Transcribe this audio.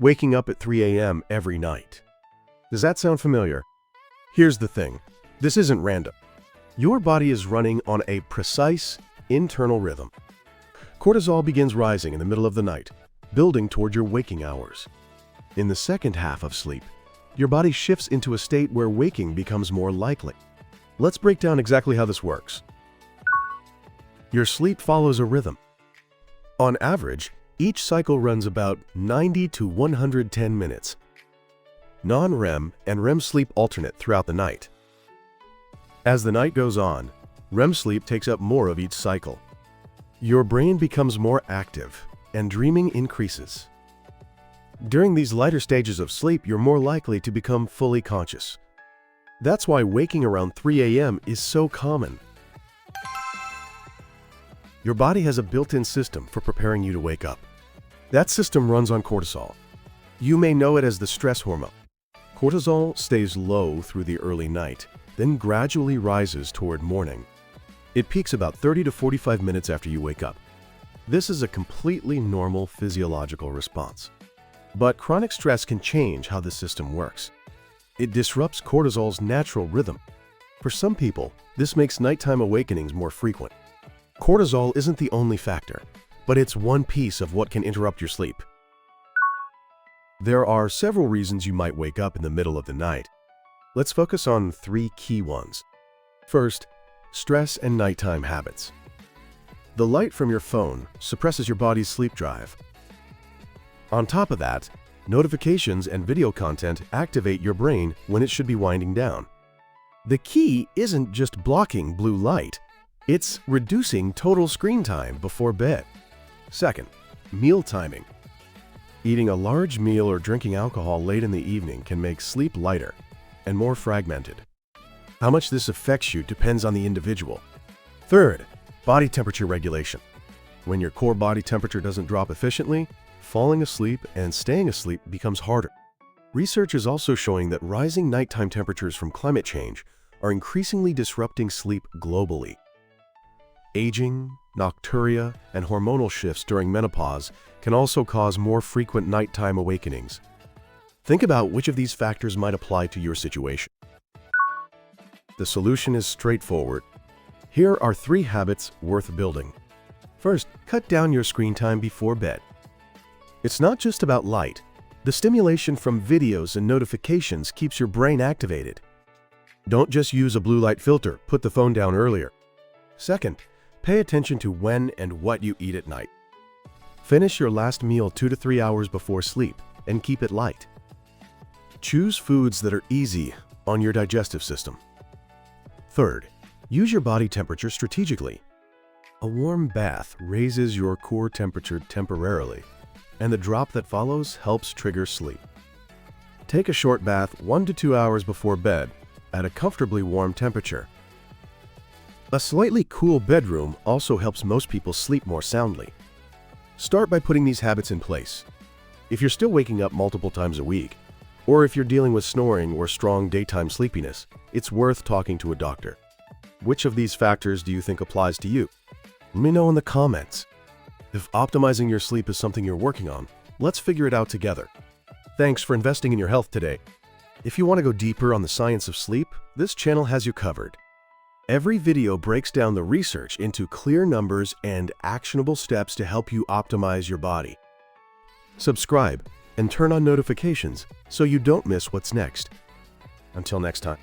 waking up at 3 a.m. every night. Does that sound familiar? Here's the thing. This isn't random. Your body is running on a precise internal rhythm. Cortisol begins rising in the middle of the night, building toward your waking hours. In the second half of sleep, your body shifts into a state where waking becomes more likely. Let's break down exactly how this works. Your sleep follows a rhythm. On average, each cycle runs about 90 to 110 minutes. Non-REM and REM sleep alternate throughout the night. As the night goes on, REM sleep takes up more of each cycle. Your brain becomes more active, and dreaming increases. During these lighter stages of sleep, you're more likely to become fully conscious. That's why waking around 3 a.m. is so common. Your body has a built-in system for preparing you to wake up. That system runs on cortisol. You may know it as the stress hormone. Cortisol stays low through the early night, then gradually rises toward morning. It peaks about 30 to 45 minutes after you wake up. This is a completely normal physiological response. But chronic stress can change how the system works. It disrupts cortisol's natural rhythm. For some people, this makes nighttime awakenings more frequent. Cortisol isn't the only factor, but it's one piece of what can interrupt your sleep. There are several reasons you might wake up in the middle of the night. Let's focus on 3 key ones. First, stress and nighttime habits. The light from your phone suppresses your body's sleep drive. On top of that, notifications and video content activate your brain when it should be winding down. The key isn't just blocking blue light, it's reducing total screen time before bed. Second, meal timing. Eating a large meal or drinking alcohol late in the evening can make sleep lighter and more fragmented. How much this affects you depends on the individual. Third, body temperature regulation. When your core body temperature doesn't drop efficiently, falling asleep and staying asleep becomes harder. Research is also showing that rising nighttime temperatures from climate change are increasingly disrupting sleep globally. Aging, nocturia, and hormonal shifts during menopause can also cause more frequent nighttime awakenings. Think about which of these factors might apply to your situation. The solution is straightforward. Here are 3 habits worth building. First, cut down your screen time before bed. It's not just about light. The stimulation from videos and notifications keeps your brain activated. Don't just use a blue light filter, put the phone down earlier. Second, pay attention to when and what you eat at night. Finish your last meal 2 to 3 hours before sleep and keep it light. Choose foods that are easy on your digestive system. Third, use your body temperature strategically. A warm bath raises your core temperature temporarily, and the drop that follows helps trigger sleep. Take a short bath 1 to 2 hours before bed at a comfortably warm temperature. A slightly cool bedroom also helps most people sleep more soundly. Start by putting these habits in place. If you're still waking up multiple times a week, or if you're dealing with snoring or strong daytime sleepiness, it's worth talking to a doctor. Which of these factors do you think applies to you? Let me know in the comments. If optimizing your sleep is something you're working on, let's figure it out together. Thanks for investing in your health today. If you want to go deeper on the science of sleep, this channel has you covered. Every video breaks down the research into clear numbers and actionable steps to help you optimize your body. Subscribe and turn on notifications so you don't miss what's next. Until next time.